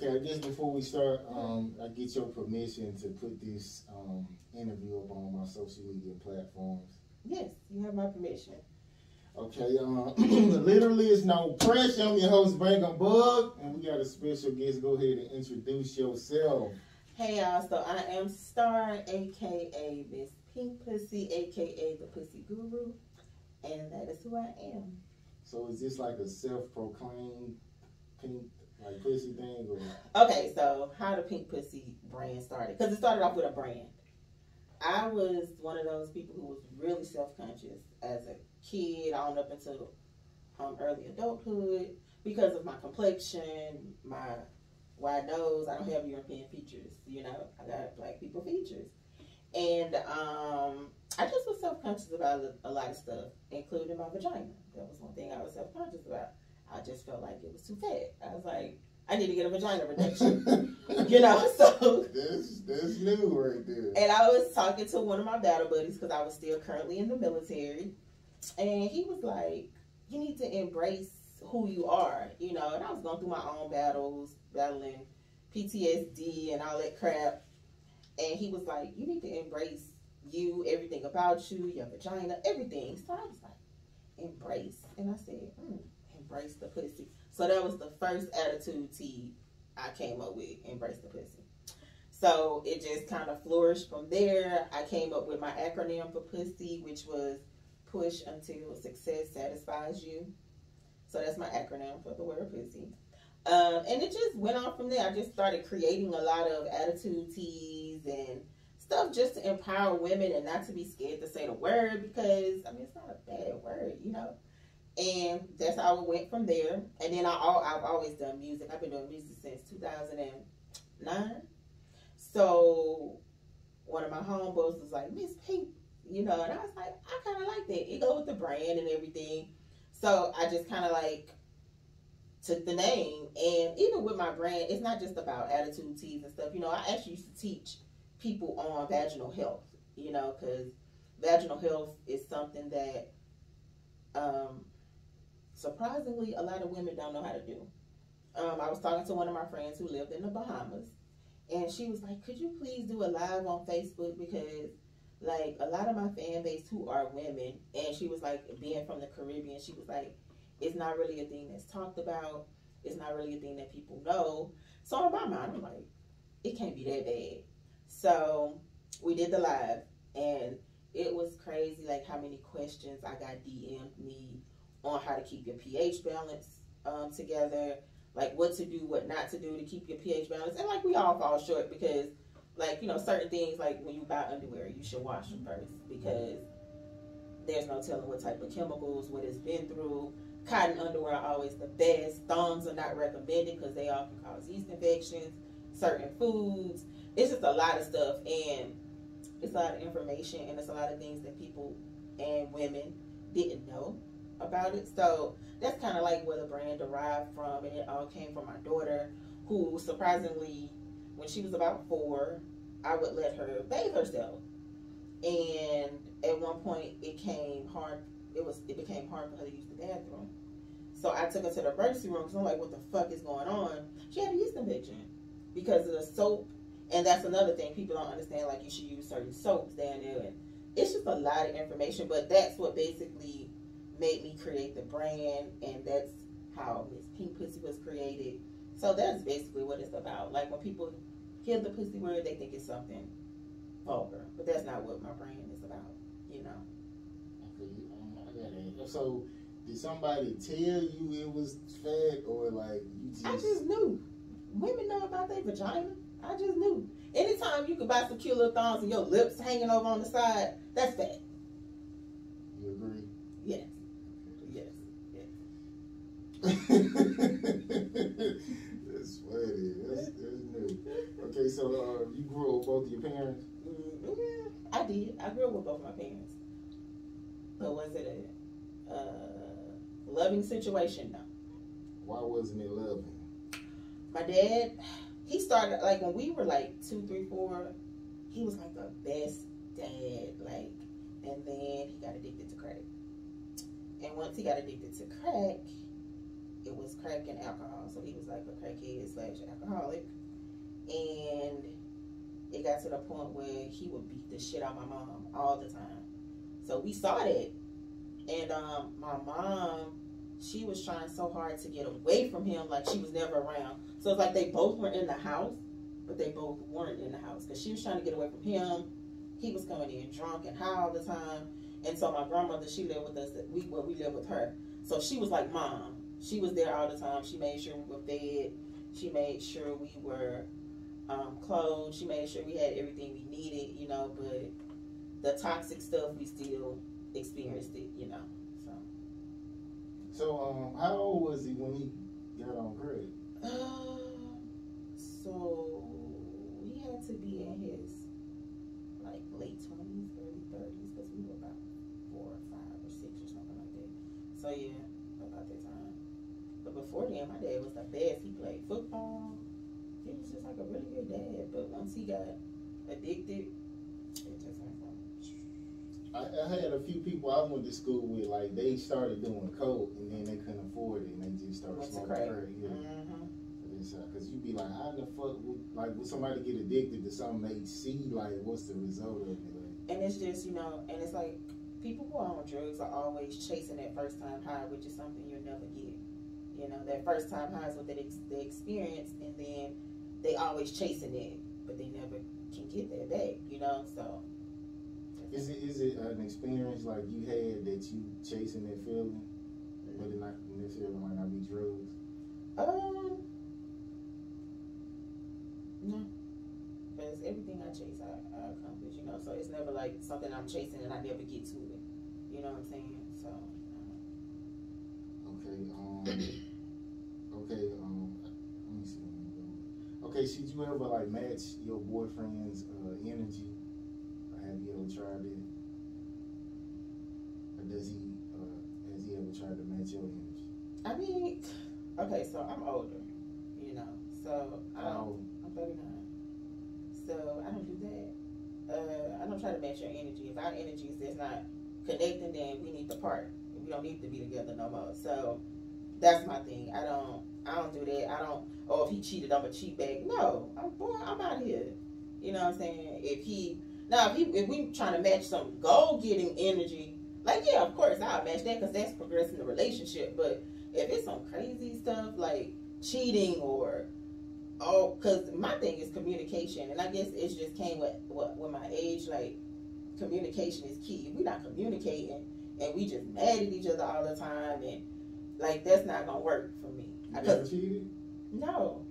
Okay, I guess before we start, I get your permission to put this interview up on my social media platforms. Yes, you have my permission. Okay, literally it's no pressure. I'm your host, Bangem Bugg, and we got a special guest. Go ahead and introduce yourself. Hey y'all, so I am Star, aka Miss Pink Pussy, aka the Pussy Guru, and that is who I am. So is this like a self-proclaimed pink like pussy thing, or? Okay, so how the Pink Pussy brand started? Because it started off with a brand. I was one of those people who was really self-conscious as a kid, on up until early adulthood, because of my complexion, my wide nose. I don't have European features, you know. I got black people features. And I just was self-conscious about a lot of stuff, including my vagina. That was one thing I was self-conscious about. I just felt like it was too fat. I was like, I need to get a vagina reduction. You know, so. That's new right there. And I was talking to one of my battle buddies, because I was still currently in the military. And he was like, you need to embrace who you are, you know. And I was going through my own battles, battling PTSD and all that crap. And he was like, you need to embrace you, everything about you, your vagina, everything. So I was like, embrace. And I said, embrace the pussy. So that was the first attitude T I came up with, embrace the pussy. So it just kind of flourished from there. I came up with my acronym for pussy, which was push until success satisfies you. So that's my acronym for the word pussy. And it just went on from there. I just started creating a lot of attitude teas and stuff just to empower women and not to be scared to say the word, because, I mean, it's not a bad word, you know. And that's how it went from there. And then I've always done music. I've been doing music since 2009. So one of my homeboys was like, Miss Pink, you know, and I was like, I kind of like that. It goes with the brand and everything. So I just kind of like took the name. And even with my brand, it's not just about attitude teas and stuff. You know, I actually used to teach people on vaginal health, you know, because vaginal health is something that surprisingly a lot of women don't know how to do. I was talking to one of my friends who lived in the Bahamas, and she was like, could you please do a live on Facebook, because like a lot of my fan base who are women, and she was like, being from the Caribbean, she was like, it's not really a thing that's talked about. It's not really a thing that people know. So in my mind, I'm like, it can't be that bad. So we did the live, and it was crazy, like how many questions I got DM'd me on how to keep your pH balance together, like what to do, what not to do to keep your pH balance. And like we all fall short, because like, you know, certain things, like when you buy underwear, you should wash them first, because there's no telling what type of chemicals, what it's been through. Cotton underwear are always the best. Thongs are not recommended because they often cause yeast infections. Certain foods. It's just a lot of stuff, and it's a lot of information, and it's a lot of things that people and women didn't know about it. So that's kind of like where the brand derived from, and it all came from my daughter, who surprisingly, when she was about 4, I would let her bathe herself, and at one point it became hard for her to use the bathroom. So I took her to the emergency room, because I'm like, what the fuck is going on? She had a yeast infection because of the soap. And that's another thing people don't understand, like you should use certain soaps down there, and it's just a lot of information. But that's what basically made me create the brand, and that's how Miss Pink Pussy was created. So that's basically what it's about. Like when people hear the pussy word, they think it's something vulgar, but that's not what my brand is about, you know. So did somebody tell you it was fat, or like you just? I just knew. Women know about their vagina. I just knew. Anytime you can buy some cute little thongs and your lips hanging over on the side, that's fat. You agree? Yes. Yes. That's funny. That's new. Okay, so you grew up with both of your parents? I did. I grew up with both my parents. But was it a loving situation? No. Why wasn't it loving? My dad, he started, like, when we were, like, 2, 3, 4, he was, like, the best dad, like, and then he got addicted to crack. And once he got addicted to crack, it was crack and alcohol. So he was like a crackhead / alcoholic. And it got to the point where he would beat the shit out of my mom all the time. So we saw that. And my mom, she was trying so hard to get away from him, like she was never around. So it's like they both were in the house, but they both weren't in the house because she was trying to get away from him. He was coming in drunk and high all the time. And so my grandmother, she lived with us. We lived with her. So she was like mom. She was there all the time. She made sure we were fed. She made sure we were clothed. She made sure we had everything we needed, you know. But the toxic stuff, we still experienced it, you know. So how old was he when he got on crack? So he had to be in his like late 20s, early 30s, because we were about 4 or 5 or 6 or something like that. So yeah, about that time. But before then, my dad was the best. He played football. He was just like a really good dad. But once he got addicted, it just went from. I had a few people I went to school with, like they started doing coke and then they couldn't afford it and they just started smoking crack. Yeah. Because you be like, how the fuck would somebody get addicted to something they see? Like, what's the result of it? And it's just, you know, and it's like people who are on drugs are always chasing that first time high, which is something you'll never get. You know, that first time high is what they experience, and then they always chasing it, but they never can get that back. You know, so. Is it an experience like you had that you chasing that feeling, but it not necessarily might not be drugs? No, because everything I chase, I accomplish. You know, so it's never like something I'm chasing and I never get to it. You know what I'm saying? So. Okay. Let me see. Okay, should you ever like match your boyfriend's energy? Have you ever tried it? Or has he ever tried to match your energy? I mean, okay, so I'm older, you know, so I'm 39. So I don't do that. I don't try to match your energy. If our energies is not connecting, then we need to part. We don't need to be together no more. So that's my thing. I don't do that. If he cheated, I'm a cheat back. No, I'm out here. You know what I'm saying? If we trying to match some goal-getting energy, like, yeah, of course, I'll match that because that's progressing the relationship. But if it's some crazy stuff like cheating because my thing is communication. And I guess it just came with my age, like, communication is key. If we're not communicating and we just mad at each other all the time, and, like, that's not going to work for me. You never cheated? No.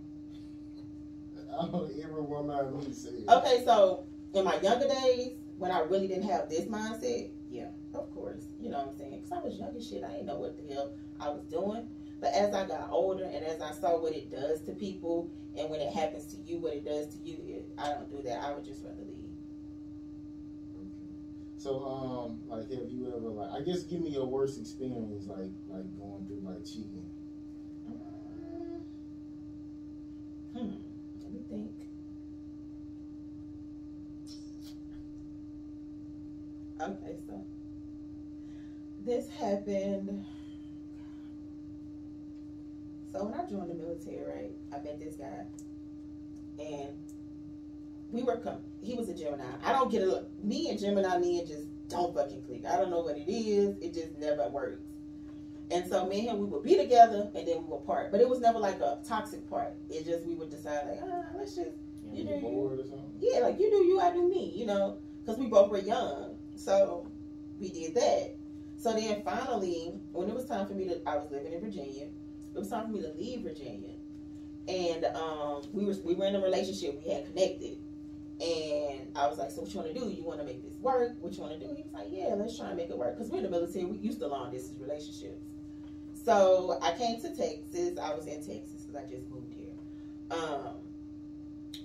I don't ever want me to say it. Okay, so in my younger days, when I really didn't have this mindset, yeah, of course. You know what I'm saying? Because I was young as shit. I didn't know what the hell I was doing. But as I got older and as I saw what it does to people, and when it happens to you, what it does to you, I don't do that. I would just rather leave. Okay. So, like, have you ever, like, I guess give me your worst experience, like going through, like, cheating. Let me think. Okay, so this happened. So when I joined the military, right, I met this guy, and he was a Gemini. I don't get it. Me and Gemini men just don't fucking click. I don't know what it is. It just never works. And so me and him, we would be together, and then we would part. But it was never like a toxic part. It just, we would decide like, let's just, you do bored or something? Yeah, like you do you, I do me, you know, because we both were young. So we did that. So then finally, when it was time for me I was living in Virginia. It was time for me to leave Virginia. And we were in a relationship. We had connected. And I was like, so what you want to do? You want to make this work? What you want to do? He was like, yeah, let's try and make it work. Because we're in the military. We used to long distance relationships. So I came to Texas. I was in Texas because I just moved here.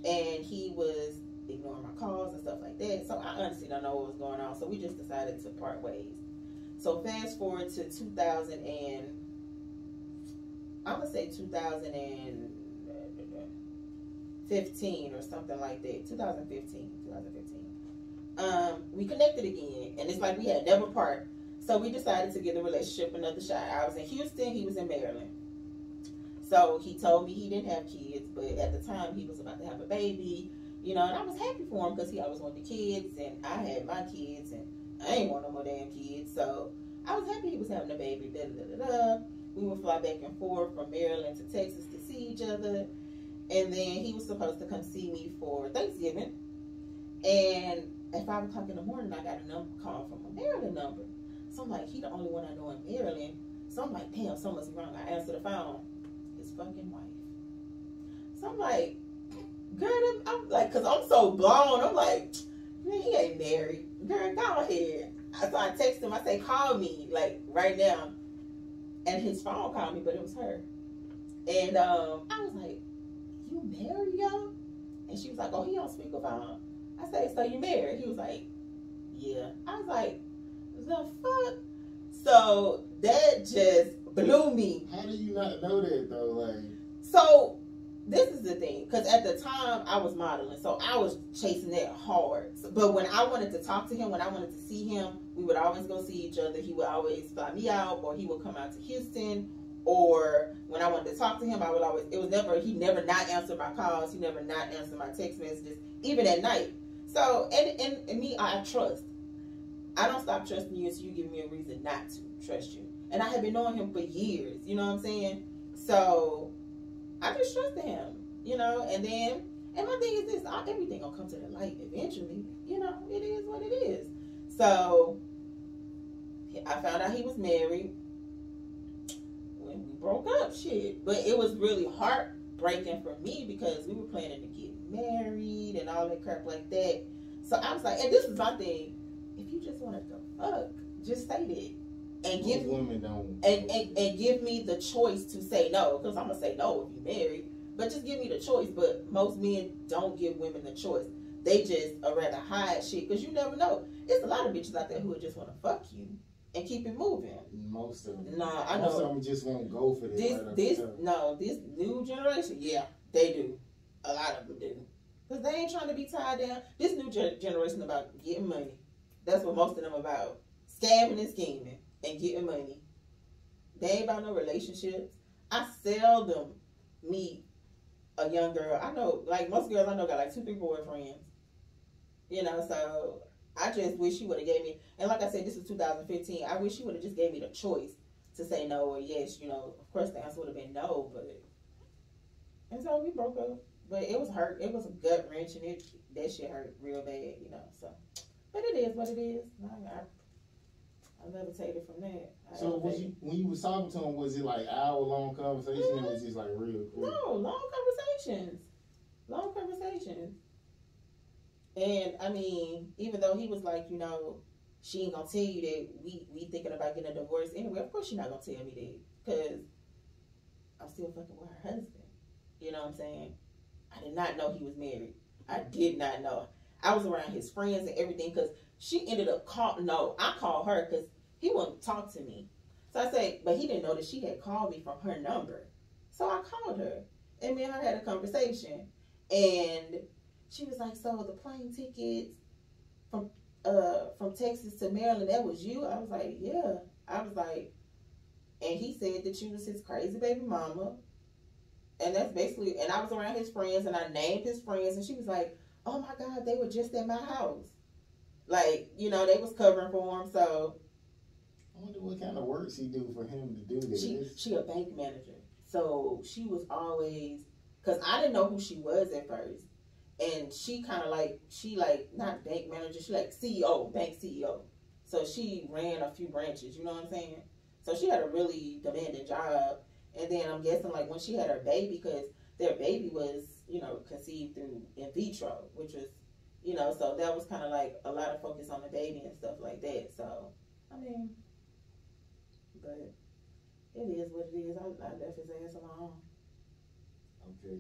And he was ignoring my calls and stuff like that. So I honestly don't know what was going on. So we just decided to part ways. So fast forward to 2015 or something like that. 2015. We connected again. And it's like we had never part. So we decided to give the relationship another shot. I was in Houston. He was in Maryland. So he told me he didn't have kids, but at the time he was about to have a baby, you know, and I was happy for him because he always wanted kids, and I had my kids, and I ain't want no more damn kids. So I was happy he was having a baby. Da, da, da, da. We would fly back and forth from Maryland to Texas to see each other. And then he was supposed to come see me for Thanksgiving. And at 5 o'clock in the morning, I got a call from a Maryland number. So I'm like, he the only one I know in Maryland. So I'm like, damn, something's wrong. I answer the phone. His fucking wife. So I'm like, girl, I'm like, because I'm so blown. I'm like, man, he ain't married. Girl, go ahead. So I text him. I say, call me, like, right now. And his phone called me, but it was her. And I was like, you married, yo? And she was like, oh, he on speakerphone. I said, so you married? He was like, yeah. I was like, the fuck? So that just blew me. How do you not know that, though? Like, so this is the thing, because at the time I was modeling, so I was chasing that hard. But when I wanted to talk to him, when I wanted to see him, we would always go see each other. He would always fly me out, or he would come out to Houston. Or when I wanted to talk to him, I would always, he never not answered my calls. He never not answered my text messages, even at night. So, and me, I trust. I don't stop trusting you until you give me a reason not to trust you. And I had been knowing him for years, you know what I'm saying? So, I just trusted him, you know, and my thing is this, everything gonna come to the light eventually, you know, it is what it is. So, I found out he was married. We broke up, shit. But it was really heartbreaking for me because we were planning to get married and all that crap like that. So I was like, and this is my thing, if you just want to go fuck, just say that. And give women don't and give me the choice to say no, because I'm gonna say no if you're married. But just give me the choice. But most men don't give women the choice. They just rather hide shit because you never know. There's a lot of bitches out there who would just want to fuck you and keep it moving. Most of them. Nah, I know. Most of them just won't go for this. This new generation, yeah, they do. A lot of them do. Because they ain't trying to be tied down. This new generation about getting money. That's what most of them about. Scamming and scheming and getting money. They ain't about no relationships. I seldom meet a young girl. I know, like most girls I know got like 2, 3 boyfriends. You know, so I just wish she would have gave me, and like I said, this is 2015. I wish she would have just gave me the choice to say no or yes. You know, of course the answer would have been no, but, and so we broke up. But it was hurt. It was a gut wrench, and that shit hurt real bad, you know. So, but it is what it is. I levitated from that. So when you was talking to him, was it like hour-long conversation, or was it just like real quick? No, long conversations. Long conversations. And I mean, even though he was like, you know, she ain't gonna tell you that we thinking about getting a divorce anyway. Of course, she's not gonna tell me that because I'm still fucking with her husband. You know what I'm saying? I did not know he was married. I did not know. I was around his friends and everything because she ended up calling. No, I called her because he wouldn't talk to me. So I said, but he didn't know that she had called me from her number. So I called her, and me and her had a conversation, and she was like, so the plane tickets from Texas to Maryland, that was you? I was like, yeah. I was like, and he said that you was his crazy baby mama. And that's basically, and I was around his friends, and I named his friends, and she was like, oh my God, they were just at my house. Like, you know, they was covering for him, so. I wonder what kind of work she do for him to do this. She a bank manager. So she was always, because I didn't know who she was at first. And she kind of like, not bank manager, she like CEO, bank CEO. So she ran a few branches, you know what I'm saying? So she had a really demanding job. And then I'm guessing like when she had her baby, because their baby was, you know, conceived through in vitro, which was, you know, so that was kind of like a lot of focus on the baby and stuff like that. So, I mean, but it is what it is. I left his ass alone. Okay,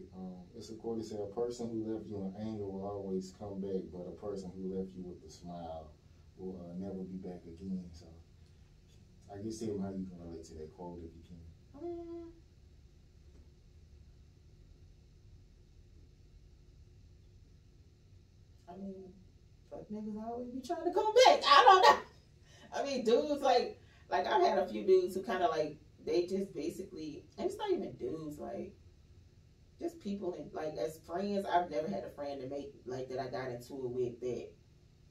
it's a quote that said, a person who left you in anger will always come back, but a person who left you with a smile will never be back again. So, I guess tell me how you can relate to that quote if you can. I mean, fuck niggas always be trying to come back. I don't know. I mean, dudes like I've had a few dudes who kind of like they just basically, and it's not even dudes, like, just people, and like, as friends, I've never had a friend to make, like, that I got into it with that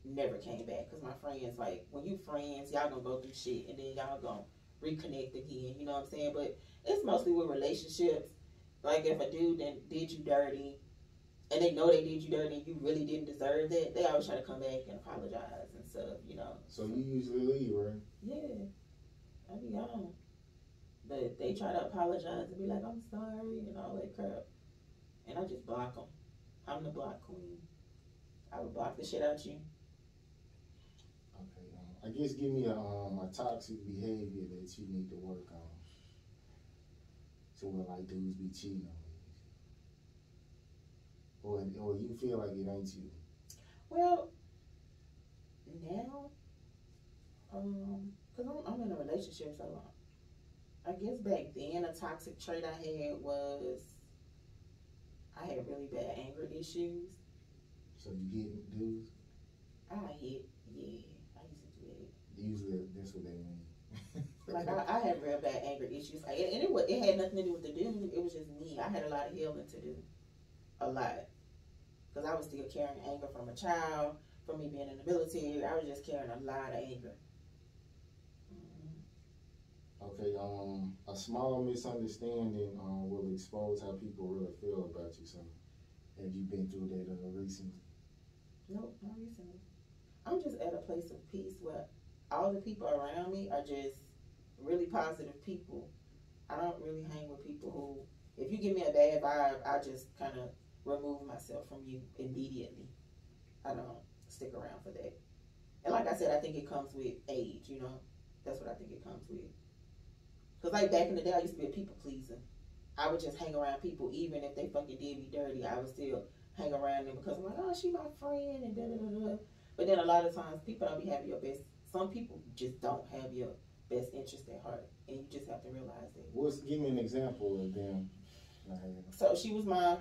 never came back. Because my friends, like, when you friends, y'all gonna go through shit, and then y'all gonna reconnect again, you know what I'm saying? But it's mostly with relationships. Like, if a dude then did you dirty, and they know they did you dirty, and you really didn't deserve that, they always try to come back and apologize and stuff, you know. So you usually leave, right? Yeah, I be gone. But they try to apologize and be like, I'm sorry, and all that crap. And I just block them. I'm the block queen. I would block the shit out you. Okay, I guess give me a toxic behavior that you need to work on. So where like dudes be cheating on you, or you feel like it ain't you. Well, now, cause I'm in a relationship, so I guess back then a toxic trait I had was I had really bad anger issues. So you get dudes? I hit, yeah, I used to do that. Usually that's what they mean. Like I had real bad anger issues, and it had nothing to do with the dude. It was just me. I had a lot of healing to do, a lot, because I was still carrying anger from a child, from me being in the military. I was just carrying a lot of anger. Okay, a small misunderstanding will expose how people really feel about you. So, have you been through that recently? Nope, not recently. I'm just at a place of peace where all the people around me are just really positive people. I don't really hang with people who, if you give me a bad vibe, I just kind of remove myself from you immediately. I don't stick around for that. And like I said, I think it comes with age, you know? That's what I think it comes with. Because like back in the day, I used to be a people pleaser. I would just hang around people even if they fucking did me dirty. I would still hang around them because I'm like, oh, she my friend and da-da-da-da. But then a lot of times people don't be having your best. Some people just don't have your best interest at heart. And you just have to realize that. Give me an example of them. So she was my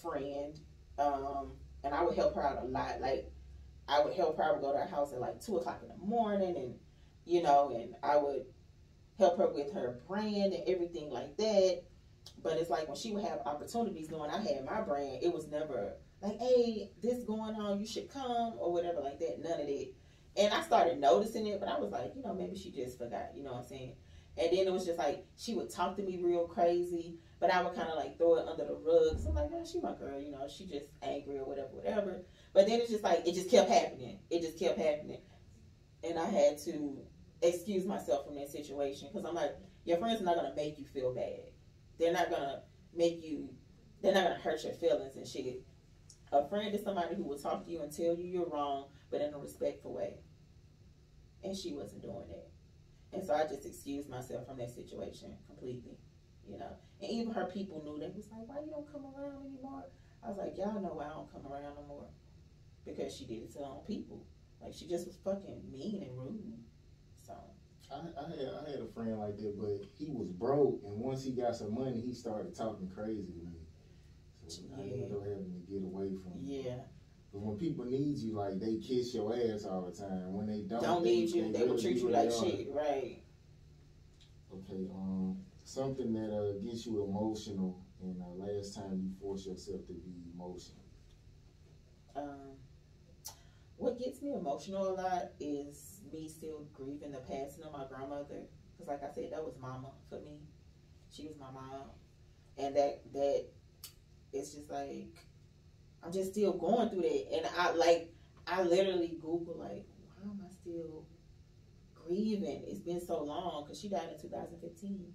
friend. And I would help her out a lot. Like, I would help her. I would go to her house at like 2 o'clock in the morning. And, you know, and I would help her with her brand and everything like that. But it's like when she would have opportunities knowing I had my brand, it was never like, hey, this going on, you should come or whatever like that. None of that. And I started noticing it, but I was like, you know, maybe she just forgot, you know what I'm saying? And then it was just like, she would talk to me real crazy, but I would kind of like throw it under the rug. So I'm like, oh, she my girl, you know, she just angry or whatever. But then it's just like, it just kept happening. It just kept happening. And I had to excuse myself from that situation because I'm like, your friends are not going to make you feel bad. They're not going to they're not going to hurt your feelings and shit. A friend is somebody who will talk to you and tell you you're wrong, but in a respectful way. And she wasn't doing that. And so I just excused myself from that situation completely, you know. And even her people knew. They was like, why you don't come around anymore? I was like, y'all know why I don't come around no more. Because she did it to her own people. Like, she just was fucking mean and rude. So I had a friend like that, but he was broke, and once he got some money, he started talking crazy to me. So I ended up having to get away from him. Yeah. But when people need you, like, they kiss your ass all the time. When they don't need you, they will treat you like shit, right? Okay, something that gets you emotional, and last time you forced yourself to be emotional. What gets me emotional a lot is me still grieving the passing of my grandmother. Because like I said, that was mama for me. She was my mom. And that it's just like, I'm just still going through that. And I literally Google like, why am I still grieving? It's been so long because she died in 2015.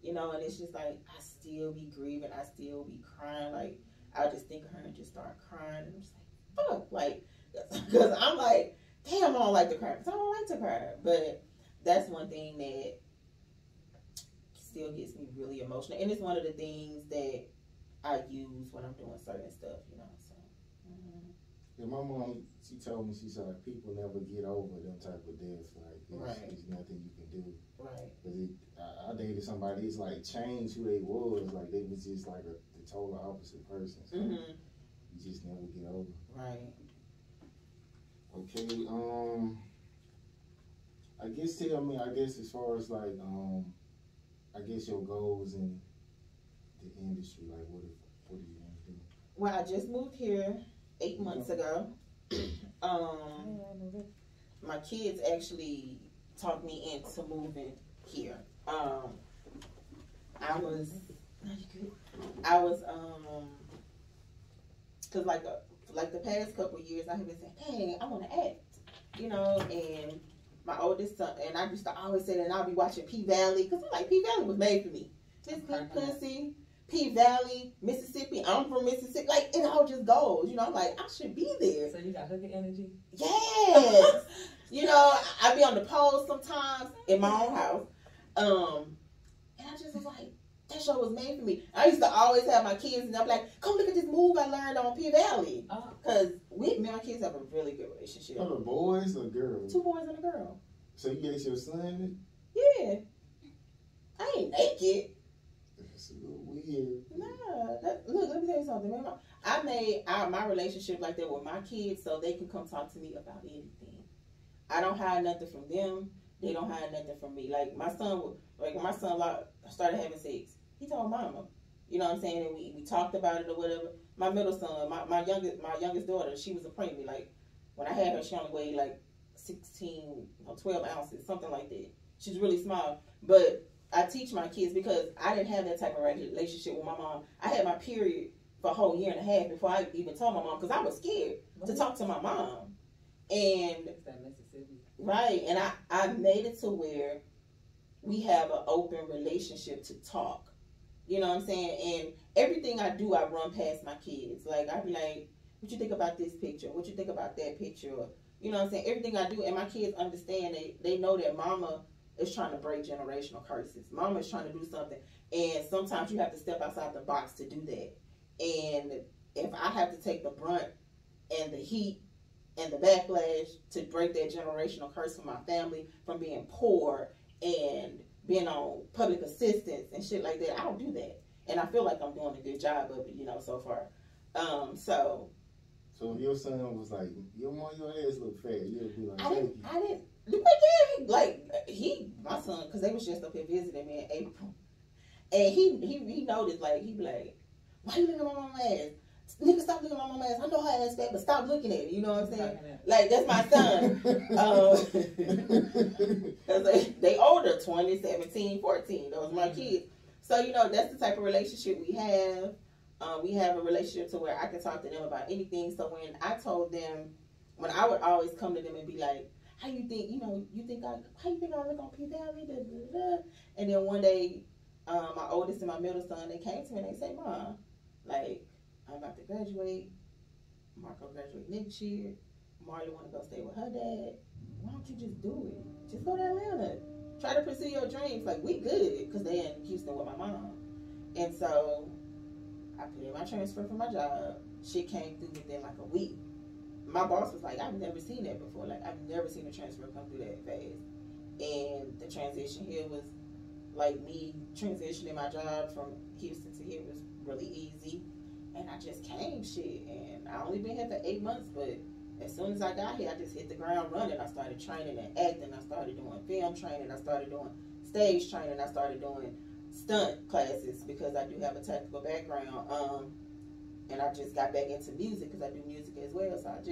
You know, and it's just like, I still be grieving. I still be crying. Like, I just think of her and just start crying. And I'm just like, fuck. Like, because I'm like, damn, I don't like to cry. Because I don't like to cry. But that's one thing that still gets me really emotional. And it's one of the things that I use when I'm doing certain stuff, you know. So, Yeah, my mom, she told me, she said, like, people never get over them type of deaths. Like, there's nothing you can do. Right. Because I dated somebody, it's like changed who they was. Like, they was just like the total opposite person. So you just never get over. Right. Okay, I guess tell me, I guess as far as like, I guess your goals in the industry? Like, what do you want to do? Well, I just moved here 8 months ago. My kids actually talked me into moving here. I was, cause like the past couple years, I have been saying, "Hey, I want to act," you know. And my oldest son, and I used to always say that, and I'll be watching P Valley, cause I'm like, P Valley was made for me. This Big Pussy, P Valley, Mississippi. I'm from Mississippi. Like, it all just goes. You know, I'm like, I should be there. So you got hooker energy? Yes. You know, I be on the post sometimes in my own house. And I just was like, that show was made for me. I used to always have my kids, and I'm like, come look at this move I learned on P Valley. Because me and my kids have a really good relationship. Are the boys or girls? 2 boys and a girl. So you got your son? Yeah. I ain't naked. That's a little weird. Nah. Look, let me tell you something. Man, I made my relationship like that with my kids so they can come talk to me about anything. I don't hide nothing from them. They don't hide nothing from me. Like my son started having sex. He told mama. You know what I'm saying? And we talked about it or whatever. My middle son, my youngest daughter, she was a preemie. Like when I had her, she only weighed like 12 ounces, something like that. She's really small. But I teach my kids because I didn't have that type of relationship with my mom. I had my period for a whole year and a half before I even told my mom because I was scared to talk to my mom. And right, and I made it to where we have an open relationship to talk. You know what I'm saying? And everything I do, I run past my kids. Like, I be like, what you think about this picture? What you think about that picture? Or, you know what I'm saying? Everything I do, and my kids understand, they know that mama is trying to break generational curses. Mama is trying to do something. And sometimes you have to step outside the box to do that. And if I have to take the brunt and the heat and the backlash to break that generational curse for my family from being poor and being on public assistance and shit like that, I don't do that. And I feel like I'm doing a good job of it, you know, so far. So if your son was like, your ass look fat, you'd be like, I didn't, my son, because they was just up here visiting me in April. And he noticed, like, he be like, why you looking at my mama's ass? Nigga, stop looking at my mama's ass. I know her ass fat, but stop looking at it. You know what I'm saying? Like, that's my son. Cause they older, 20, 17, 14. Those are my kids. So, you know, that's the type of relationship we have. We have a relationship to where I can talk to them about anything. So when I told them, when I would always come to them and be like, how you think, you know, how you think I look on P Valley? Da, da, da. And then one day, my oldest and my middle son, they came to me and they said, Mom, like, I'm about to graduate. Marco graduate next year. Marley want to go stay with her dad. Why don't you just do it? Just go to Atlanta. Try to pursue your dreams. Like, we good. Because they in Houston with my mom. And so, I put in my transfer for my job. Shit came through within like a week. My boss was like, I've never seen that before. Like, I've never seen a transfer come through that fast. And the transition here was, like, me transitioning my job from Houston to here was really easy. And I just came, shit. And I only been here for 8 months, but as soon as I got here, I just hit the ground running. I started training and acting. I started doing film training. I started doing stage training. I started doing stunt classes because I do have a technical background. And I just got back into music because I do music as well. So I'm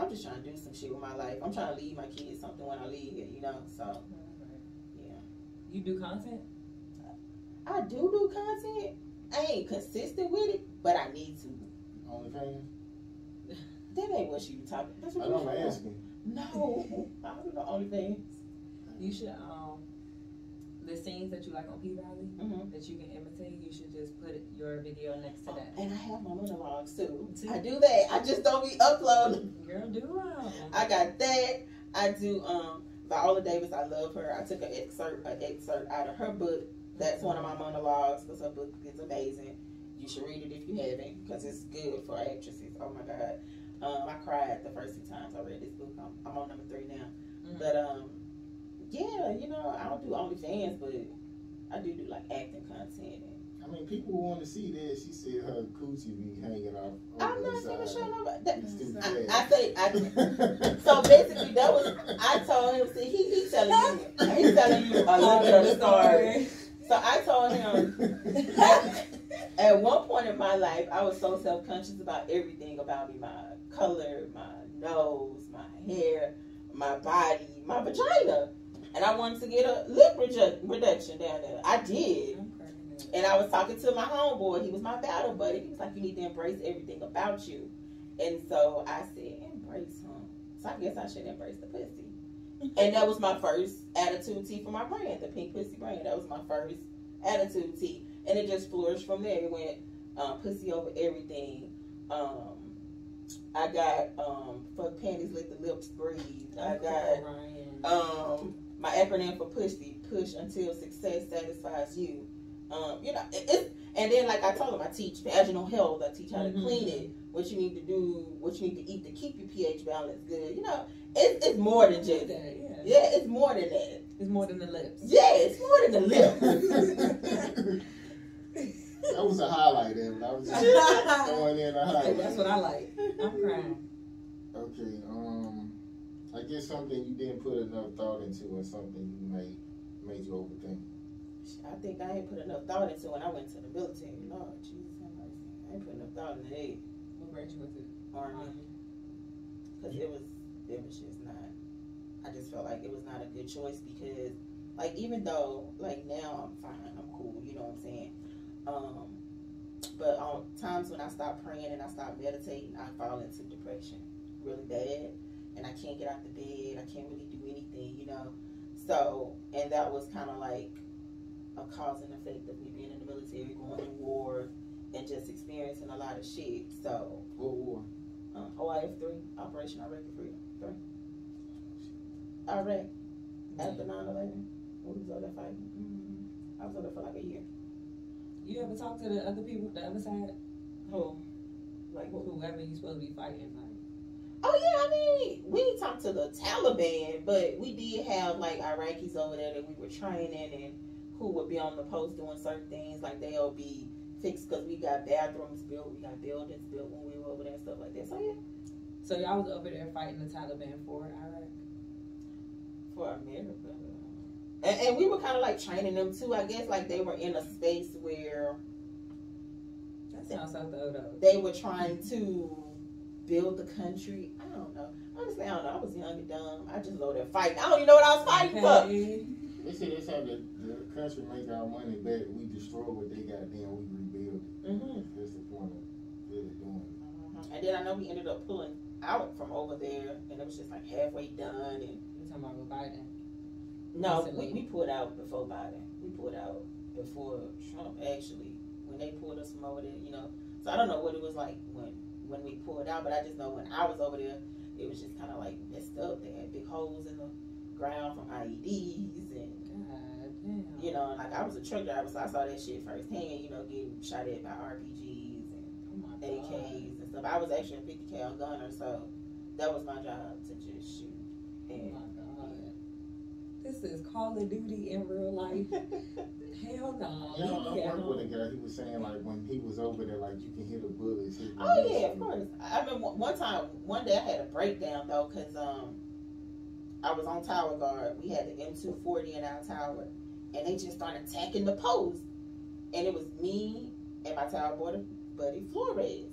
just trying to do some shit with my life. I'm trying to leave my kids something when I leave here, you know. So, yeah. You do content? I do content. I ain't consistent with it, but I need to. OnlyFans? That ain't what you talking. That's what I know I'm asking. No, I don't know OnlyFans. You should the scenes that you like on P Valley that you can imitate. You should just put your video next to that. And I have my monologues too. I do that. I just don't be uploading. Girl, do them. I got that. I do. Viola Davis. I love her. I took an excerpt out of her book. That's one of my monologues because her book is amazing. You should read it if you haven't because it's good for actresses. Oh my God. I cried the first 2 times I read this book. I'm on number 3 now. But yeah, you know, I don't do OnlyFans, but I do like acting content. I mean, people want to see that. She said her coochie be hanging off. I'm not gonna show nobody. So basically, I told him. See, he's telling you a little bit of the story. So I told him at one point in my life, I was so self-conscious about everything about me. My color, my nose, my hair, my body, my vagina. And I wanted to get a lip reduction down there. I did. And I was talking to my homeboy. He was my battle buddy. He was like, you need to embrace everything about you. And so I said, embrace him. So I guess I should embrace the pussy. And that was my first attitude tee for my brand, the Pink Pussy brand. That was my first attitude tee. And it just flourished from there. It went pussy over everything. I got fuck panties, let the lips breathe. I got my acronym for pussy, push until success satisfies you. You know, and then like I told him, I teach vaginal health. I teach how to clean it, what you need to do, what you need to eat to keep your pH balance good. You know, it's more than just that. Yeah, it's more than that. It's more than the lips. Yeah, it's more than the lips. That was a highlight, Evan. I was just throwing in a highlight. That's what I like. I'm crying. Okay, I guess something you didn't put enough thought into, or something you made you overthink. I think I ain't put enough thought into when I went to the military. Lord Jesus, I ain't put enough thought into it. What branch you went to? Army. Because it was just not. I just felt like it was not a good choice because, like, even though, like, now I'm fine, I'm cool, you know what I'm saying? But on times when I stop praying and I stop meditating, I fall into depression really bad, and I can't get out the bed. I can't really do anything, you know. So, and that was kind of like a cause and effect of me being in the military, going to war, and just experiencing a lot of shit. So, what war? OIF 3, Operation Iraq Freedom 3. Iraq, after 9/11, we was over there fighting. I was over there for like a year. You ever talk to the other people, the other side? Who? Like who? Whoever you supposed to be fighting, like. Oh yeah, I mean, we didn't talk to the Taliban, but we did have like Iraqis over there that we were training and who would be on the post doing certain things, like they'll be fixed because we got bathrooms built, we got buildings built when we were over there and stuff like that. So yeah. So y'all was over there fighting the Taliban for Iraq? For America. And we were kind of like training them too. I guess like they were in a space where that sounds so though. They were trying to build the country. I don't know. Honestly, I don't know. I was young and dumb. I just go there fighting. I don't even know what I was fighting for. They say that's how the country make our money back. We destroy what they got, then we rebuild it. That's the point of really doing it. And then I know we ended up pulling out from over there, and it was just like halfway done. And you talking about with Biden? No, we pulled out before Biden. We pulled out before Trump, actually, when they pulled us from over there, you know. So I don't know what it was like when we pulled out, but I just know when I was over there, it was just kind of like messed up. They had big holes in the ground from IEDs and, God damn. You know, and like I was a truck driver, so I saw that shit firsthand, you know, getting shot at by RPGs and AKs and stuff. I was actually a 50 cal gunner, so that was my job to just shoot. And, this is Call of Duty in real life. Hell no. You know, I worked with a guy, he was saying like when he was over there, like you can hear the bullets. Oh yeah, of course. I remember one day I had a breakdown though, because I was on tower guard. We had the M240 in our tower, and they just started attacking the post. And it was me and my tower buddy Flores.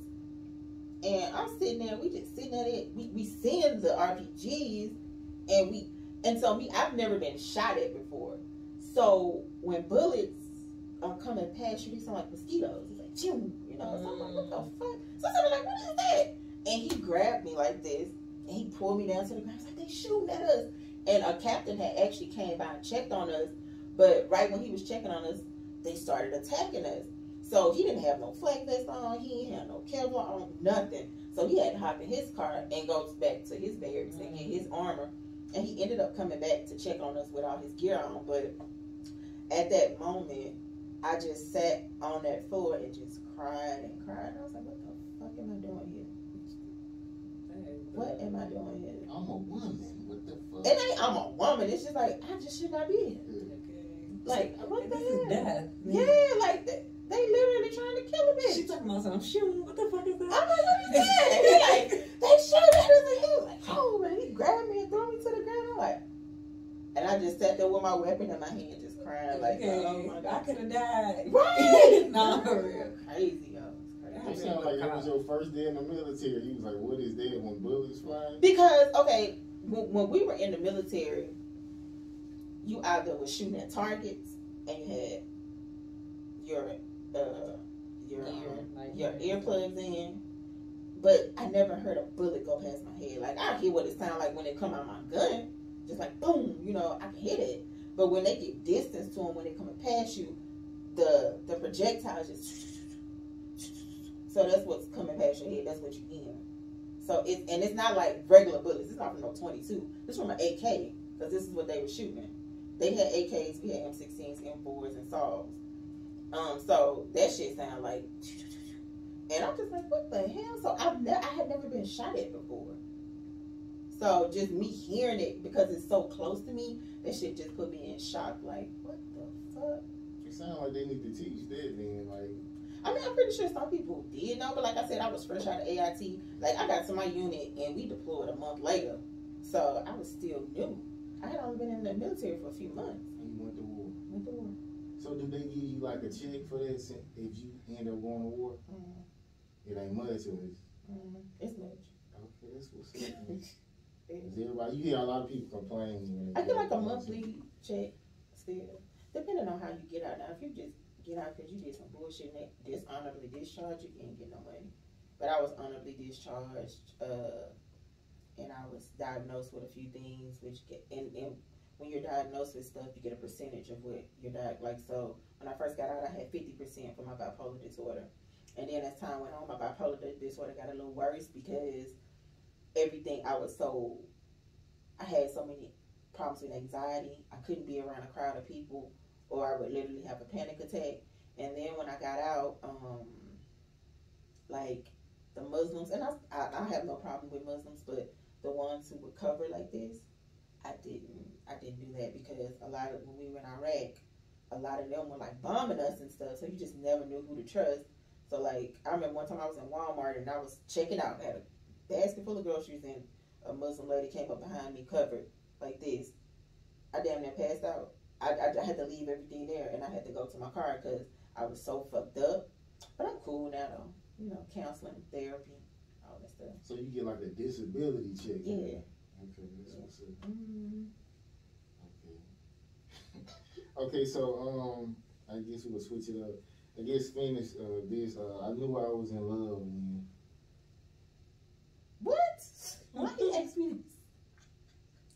And I'm sitting there, we just sitting at it. We seeing the RPGs, and so I've never been shot at before. So when bullets are coming past you, they sound like mosquitoes. It's like, choo, you know. So I'm like, what the fuck? So I'm like, what is that? And he grabbed me like this, and he pulled me down to the ground. He's like, they shooting at us. And a captain had actually came by and checked on us. But right when he was checking on us, they started attacking us. So he didn't have no flak vest on. He didn't have no Kevlar on, nothing. So he had to hop in his car and go back to his barracks and get his armor. And he ended up coming back to check on us with all his gear on. But at that moment, I just sat on that floor and just cried and cried. And I was like, what the fuck am I doing here? What am I doing here? I'm a woman. What the fuck? It ain't I'm a woman. It's just like, I just should not be here. Like, what the hell? Death. Yeah, like, they literally trying to kill a bitch. She talking about something. Shoot, what the fuck is that? I'm like, what is that? He like, they shot at us, and he was like, oh, man. He grabbed me and threw me to the ground. I'm like, and I just sat there with my weapon in my hand, just crying, like, oh like, I could have died. Right? No, for real. Crazy, yo. It sounded like it was your first day in the military. You was like, what is that when bullets flying? Because, okay, when we were in the military, you either was shooting at targets and you had your earplugs in, but I never heard a bullet go past my head. Like, I hear what it sounds like when it come out my gun, just like boom, you know, I can hit it. But when they get distance to them, when they coming past you, the projectile just. So that's what's coming past your head. That's what you hear. So it's not like regular bullets. It's not from no 22. It's from an AK, because this is what they were shooting. They had AKs, we had M16s, M4s, and SAWs. So that shit sounded like, and I'm just like, what the hell? So I had never been shot at before. So just me hearing it, because it's so close to me, that shit just put me in shock. Like, what the fuck? It sounds like they need to teach that then, like. I mean, I'm pretty sure some people did know, but like I said, I was fresh out of AIT. Like, I got to my unit and we deployed a month later. So I was still new. I had only been in the military for a few months. And you went to war. Went to war. So do they give you like a check for that if you end up going to war? It ain't much, or it's it's much. Okay, that's what's up. Everybody, you hear a lot of people complaining. I get like a monthly check still, depending on how you get out. Now, if you just get out because you did some bullshit and dishonorably discharged, you can't get no money. But I was honorably discharged, and I was diagnosed with a few things, and when you're diagnosed with stuff, you get a percentage of what you're diagnosed. Like, so when I first got out, I had 50% for my bipolar disorder. And then as time went on, my bipolar disorder got a little worse because I had so many problems with anxiety. I couldn't be around a crowd of people, or I would literally have a panic attack. And then when I got out, like the Muslims, and I have no problem with Muslims, but the ones who would cover like this, I didn't do that, because when we were in Iraq, a lot of them were like bombing us and stuff, so you just never knew who to trust. So like, I remember one time I was in Walmart and I was checking out, I had a basket full of groceries, and a Muslim lady came up behind me covered like this. I damn near passed out. I had to leave everything there, and I had to go to my car because I was so fucked up. But I'm cool now, though. You know, counseling, therapy, all that stuff. So you get like a disability check? Yeah. Okay, that's what's up. Okay. Okay, so I guess we'll switch it up. I guess finish this. I knew I was in love when. What? Why you ask me this?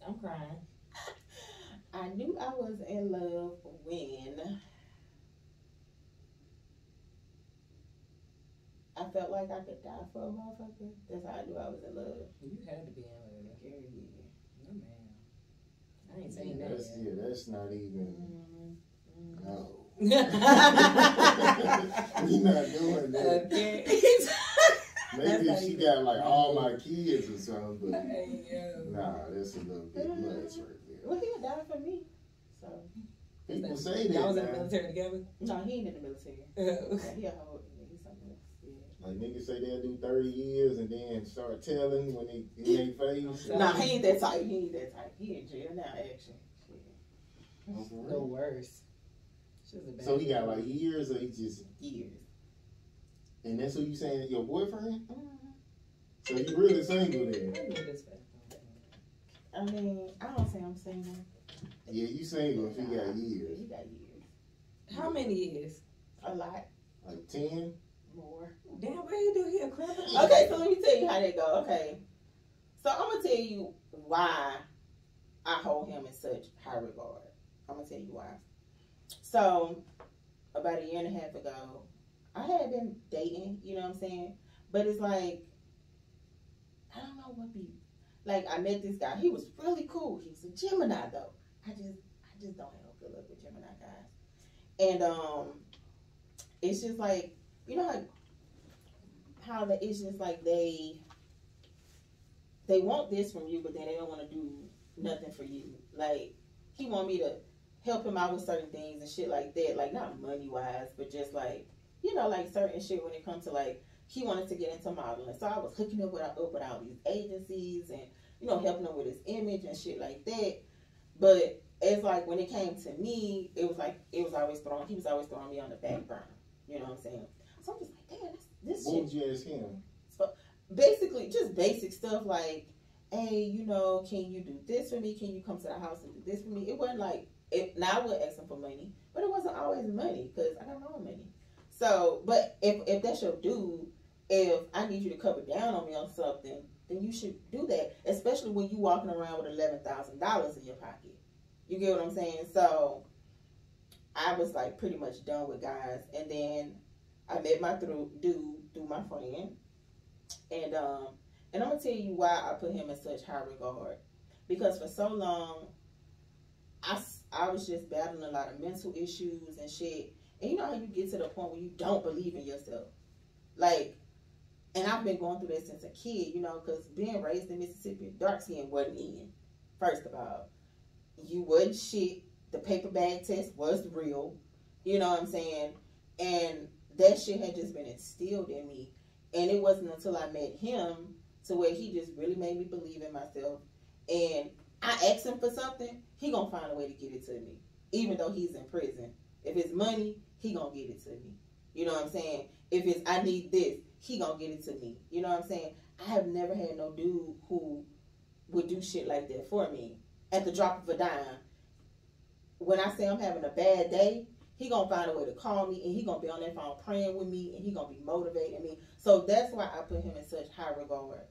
I'm crying. I knew I was in love when I felt like I could die for a motherfucker. That's how I knew I was in love. You had to be in love. Period. No, man. I ain't saying that. That's not even. No. We not doing that. Okay. Maybe if she got like all my kids or something, but nah, that's a little bit much right there. Well, he'll die for me. So people say that. Y'all was in the military together? No, he ain't in the military. He a whole he's something else. Yeah. Like niggas say they'll do 30 years and then start telling when they in their face. Nah, he ain't that type. He ain't that type. He in jail now, actually. No worse. So he got like years, or he just years. And that's what you saying, your boyfriend? So you really single then? I mean, I don't say I'm single. Yeah, you single if you got years. You got years. How many years? A lot. Like 10? More. Damn, what you do here, Clever? Okay, so let me tell you how that go. Okay. So I'm going to tell you why I hold him in such high regard. I'm going to tell you why. So, about a year and a half ago, I had been dating, you know what I'm saying? But it's like, I don't know what be, like, I met this guy. He was really cool. He was a Gemini, though. I just don't have no good luck with Gemini guys. And, it's just like, you know how it's just like they want this from you, but then they don't want to do nothing for you. Like, he want me to help him out with certain things and shit like that. Like, not money-wise, but just like, you know, like certain shit when it comes to like, he wanted to get into modeling. So I was hooking up with all these agencies and, you know, helping him with his image and shit like that. But it's like when it came to me, it was like he was always throwing me on the back burner. You know what I'm saying? So I'm just like, damn, this what shit. would you ask him? So basically, just basic stuff like, hey, you know, can you do this for me? Can you come to the house and do this for me? It wasn't like, now I would ask him for money, but it wasn't always money because I got my own money. So, but if that's your dude, if I need you to cover down on me on something, then you should do that, especially when you walking around with $11,000 in your pocket. You get what I'm saying? So I was like pretty much done with guys, and then I met my dude through my friend, and I'm gonna tell you why I put him in such high regard, because for so long I was just battling a lot of mental issues and shit, and you know how you get to the point where you don't believe in yourself, like. And I've been going through that since a kid, you know, because being raised in Mississippi, dark skin wasn't in. First of all, you wasn't shit. The paper bag test was real. You know what I'm saying? And that shit had just been instilled in me. And it wasn't until I met him to where he just really made me believe in myself. And I asked him for something, he gonna find a way to get it to me, even though he's in prison. If it's money, he gonna get it to me. You know what I'm saying? If it's I need this, he gonna get it to me. You know what I'm saying? I have never had no dude who would do shit like that for me at the drop of a dime. When I say I'm having a bad day, he gonna find a way to call me, and he gonna be on that phone praying with me, and he gonna be motivating me. So that's why I put him in such high regard.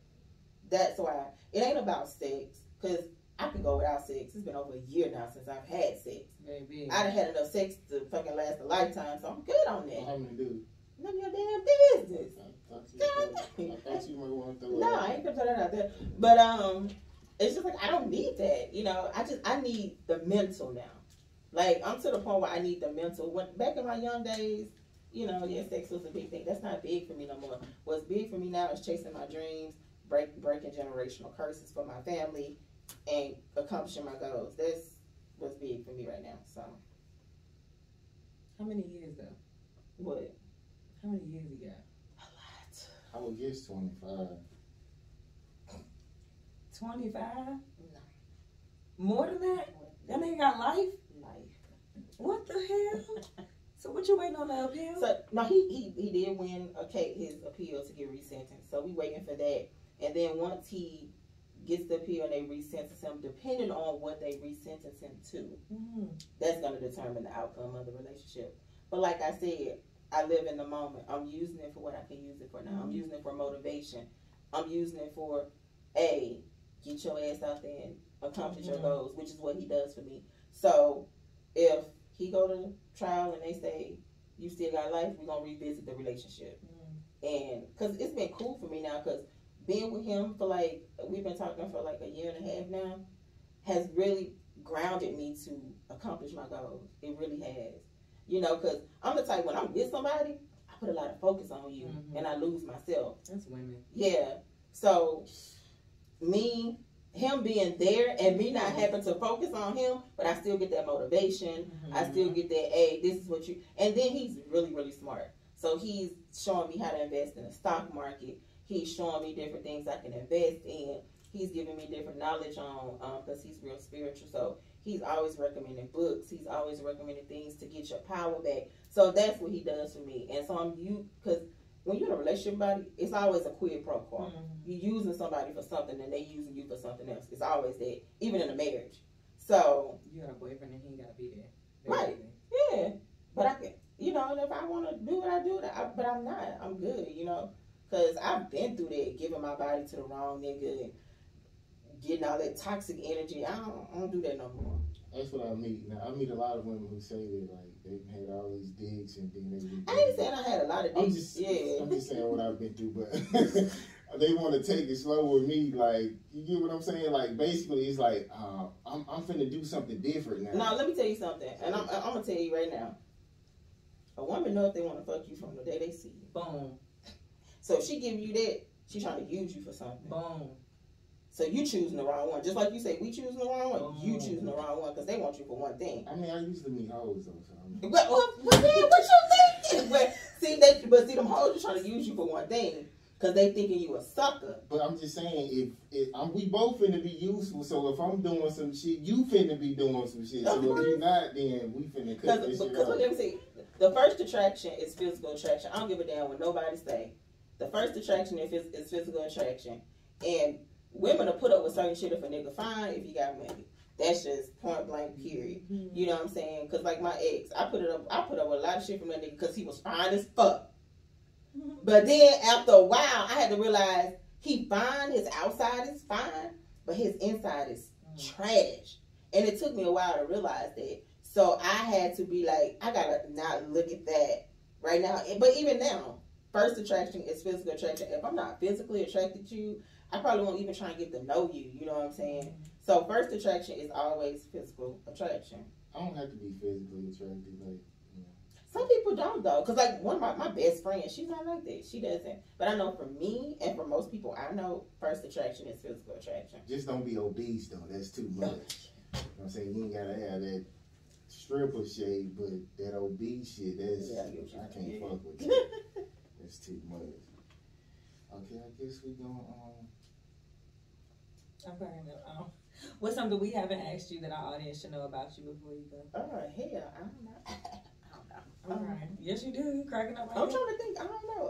That's why. It ain't about sex, because I can go without sex. It's been over a year now since I've had sex. Baby. I done had enough sex to fucking last a lifetime, so I'm good on that. How many dudes? None of your damn business. I thought you might want to throw No, I ain't gonna throw that out there. But it's just like I don't need that. You know, I need the mental now. Like I'm to the point where I need the mental. When back in my young days, you know, yeah, sex was a big thing. That's not big for me no more. What's big for me now is chasing my dreams, breaking generational curses for my family, and accomplishing my goals. That's what's big for me right now. So, how many years though? What? How many years you got? A lot. I would guess 25. 25? No. More than that? That nigga got life? Life. What the hell? So what you waiting on the appeal? So no, he did win his appeal to get resentenced. So we waiting for that. And then once he gets the appeal and they resentence him, depending on what they resentence him to, that's going to determine the outcome of the relationship. But like I said, I live in the moment. I'm using it for what I can use it for now. I'm using it for motivation. I'm using it for, get your ass out there and accomplish your goals, which is what he does for me. So if he go to trial and they say, you still got life, we're going to revisit the relationship. And because it's been cool for me now, because being with him for we've been talking for like a year and a half now, has really grounded me to accomplish my goals. It really has. You know, because I'm the type, when I'm with somebody, I put a lot of focus on you, and I lose myself. That's women. Yeah. So, him being there, and me not having to focus on him, but I still get that motivation. I still get that, hey, this is what you... And then he's really, really smart. So, he's showing me how to invest in the stock market. He's showing me different things I can invest in. He's giving me different knowledge on, because he's real spiritual. So, he's always recommending books. He's always recommending things to get your power back. So that's what he does for me. And so because when you're in a relationship, buddy, it's always a quid pro quo. You're using somebody for something and they using you for something else. It's always that, even in a marriage. So you got a boyfriend and he got to be there. Right. Yeah. But I can, you know, and if I want to do what I do, but I'm not. I'm good, you know, because I've been through that, giving my body to the wrong nigga and getting all that toxic energy. I don't do that no more. That's what I meet. Now, I meet a lot of women who say that, like, they've had all these digs and then they... I ain't saying I had a lot of digs. I'm just saying what I've been through, but they want to take it slow with me. Like, you get what I'm saying? Like, basically, it's like, I'm finna do something different now. No, let me tell you something. And I'm going to tell you right now. A woman know if they want to fuck you from the day they see you. Boom. So if she give you that, she trying to use you for something. Boom. So you choosing the wrong one. Just like you say, we choosing the wrong one. You choosing the wrong one because they want you for one thing. I mean, I used to meet hoes though. So what you thinking? But see, them hoes are trying to use you for one thing. because they thinking you a sucker. But I'm just saying, if we both finna be useful, so if I'm doing some shit, you finna be doing some shit. So if you not, then we finna cut this shit Because off. let me see, the first attraction is physical attraction. I don't give a damn what nobody say. The first attraction is physical attraction, and women will put up with certain shit if a nigga fine, if you got money. That's just point blank, period. You know what I'm saying? Because like my ex, I put up with a lot of shit from that nigga because he was fine as fuck. But then after a while, I had to realize he fine, his outside is fine, but his inside is trash. And it took me a while to realize that. So I had to be like, I gotta not look at that right now. But even now, first attraction is physical attraction. If I'm not physically attracted to you, I probably won't even try and get to know you. You know what I'm saying? So first attraction is always physical attraction. I don't have to be physically attracted, like. Some people don't though, cause like one of my best friends, she's not like that. She doesn't. But I know for me and for most people I know, first attraction is physical attraction. Just don't be obese though. That's too much. You know what I'm saying? You ain't gotta have that stripper shape, but that obese shit, that's I can't fuck with that. That's too much. Okay, I guess we gonna I'm burning up. What's something we haven't asked you that our audience should know about you before you go? Oh hell, I don't know. All right. Yes, you do. You cracking up. I'm trying to think. I don't know.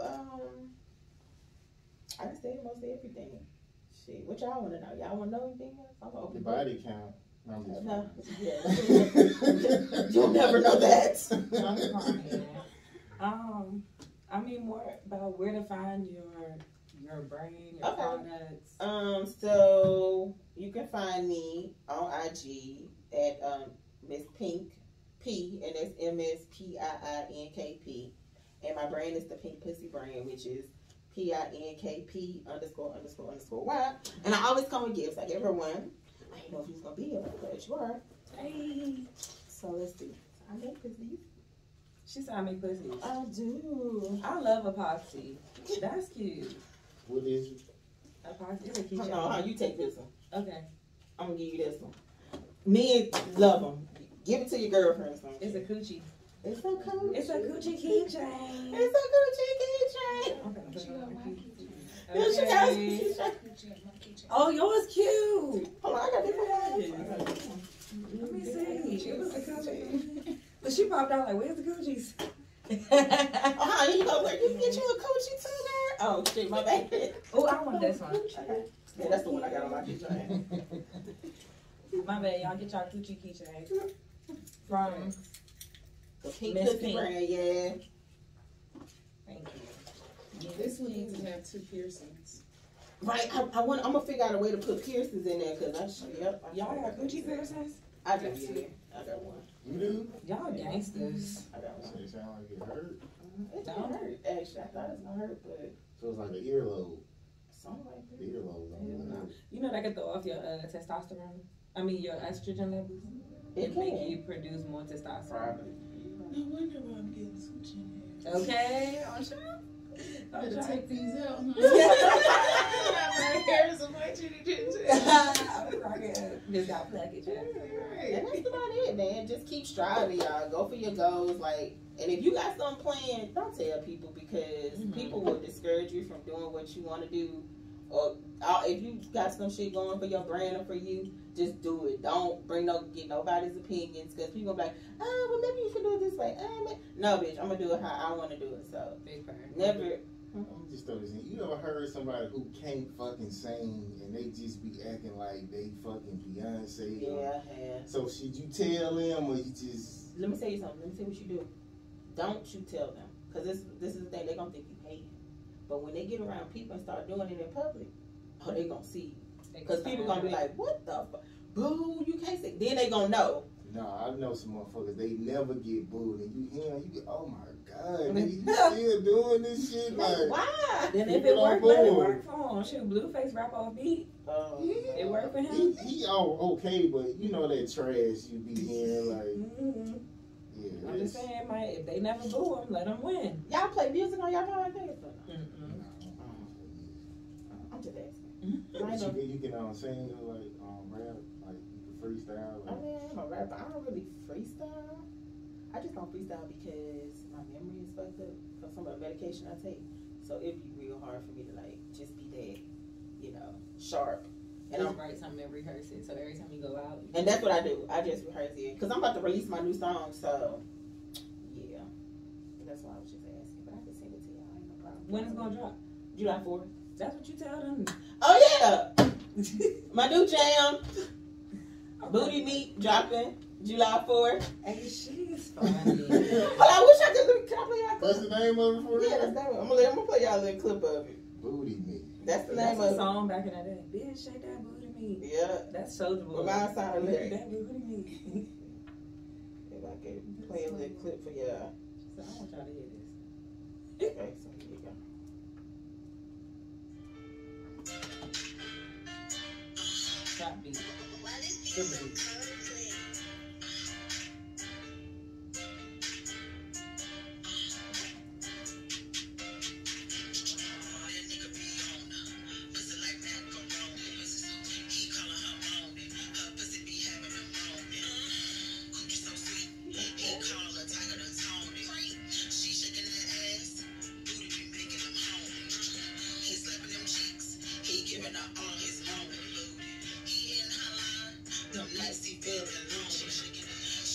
I just said most everything. Shit, what y'all want to know? Y'all want to know anything else? I'm open. the body count. No, no. Yeah. You'll never know that. I mean more about where to find your brand, your products. So you can find me on IG at Miss Pink P, and that's MSPIINKP. And my brand is the Pink Pussy brand, which is PINKP ____Y. And I always come with gifts, like everyone. I didn't know if you was gonna be here, but you are. Hey. So let's see. I make pussies. She said I make pussies. I do. I love epoxy. That's cute. What is it? Epoxy is a keychain. No, you take this one. Okay. I'm gonna give you this one. Men love them. Give it to your girlfriend. It's a coochie. It's a coochie. It's a coochie keychain. It's a coochie keychain. Okay. She got a keychain. Oh, yours cute. Hold on, I got this one. Let me see. It was a coochie. But she popped out like, where's the coochies? Oh, here you go. Where you get you a coochie too, girl? Oh, shit, my bad. Oh, I want this one. Okay. Yeah, that's the one I got on my keychain. My bad, y'all get y'all coochie keychain from the Pink Miss Pussy Pink brand, yeah. Thank you. This one needs to have 2 piercings. Right, I'm gonna figure out a way to put piercings in there because Y'all got coochie piercings? I got I got one. You do? Y'all gangsters. I got one. So it sound like it hurt. It don't hurt. Actually, I thought it was gonna hurt, but So it's like an earlobe. something like The that. earlobe. Like You know that can throw off your testosterone? I mean your estrogen levels? It make can. you produce more testosterone. Probably. No wonder why I'm getting some chin hair. Okay, I'm sure. Better take these out, huh? My hair is on my chinny chin. Just got placket. And that's about it, man. Just keep striving, y'all. Go for your goals. Like, and if you got something planned, don't tell people because people will discourage you from doing what you want to do. Or if you got some shit going for your brand or for you, just do it. Don't get nobody's opinions because people be like, oh, well, maybe you should do it this way. No, bitch, I'm gonna do it how I want to do it. So never. I'm just throw this in. You ever heard somebody who can't fucking sing and they just be acting like they fucking Beyonce? Yeah, I have. So should you tell them or you just? Let me tell you something. Let me tell you what you do. Don't you tell them because this is the thing. They're gonna think you hate it. But when they get around people and start doing it in public, oh, they gonna see. Because people gonna be like, what the fuck? Boo, you can't sing. Then they gonna know. No, I know some motherfuckers, they never get booed. And you hear them, you get, oh my God, nigga, you still doing this shit? Like, why? Then if it work, let it work for him. Shoot, Blueface rap off beat. It worked for him. He all okay, but you know that trash you be hearing, like, yeah. I'm just saying, if they never boo him, let him win. Y'all play music on y'all podcast? I'm just asking. You can sing or like rap, like you can freestyle. Like. I mean, I'm a rapper. I don't really freestyle. I just don't freestyle because my memory is fucked up from some of the medication I take. So it'd be real hard for me to like just be that, you know, sharp. And I'll write something and rehearse it. So every time you go out. And that's what I do. I just rehearse it. Because I'm about to release my new song. So, yeah. That's why I was just asking. But I can send it to y'all. Ain't no problem. When it's going to drop? July 4th. That's what you tell them. Oh, yeah. My new jam, Booty Meat, dropping July 4th. Hey, she's funny. But I wish I could. Can I play y'all? What's the name of it for you? Yeah, that's that one. I'm gonna play y'all a little clip of it. Booty Meat. That's the That's name a of it. song back in the day. Bitch, shake that booty meat. Yeah. That's Soulja Boy. But mine sounded lyric. That booty meat. If I could play a little clip for y'all. So I want y'all to hear this. Okay, so here you go. Trap beat. Super beat.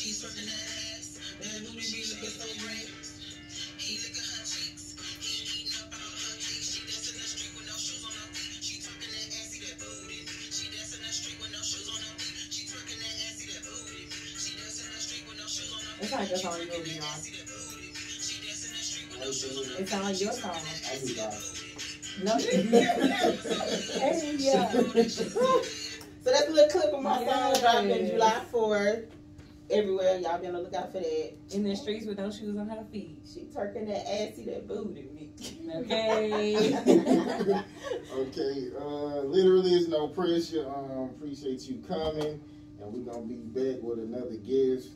She's working that ass, that booty be looking so great. He licking her cheeks, he eating up all her cakes. She dancing the street with no shoes on her feet. She twerking that ass, see that booty. She dancing the street with no shoes on her feet. She twerking that ass, see that booty. She dancing the street with no shoes on her feet. It's like the song you'll be on. She dancing the street with no shoes on her feet. It sounds like your song. I do that. No, hey, yeah. So that's a little clip of my song dropping July 4th. Everywhere, y'all be on the lookout for that. In the streets with no shoes on her feet. She twerking that ass, see that booty. Okay. Okay, literally is no pressure. Appreciate you coming, and we're gonna be back with another guest.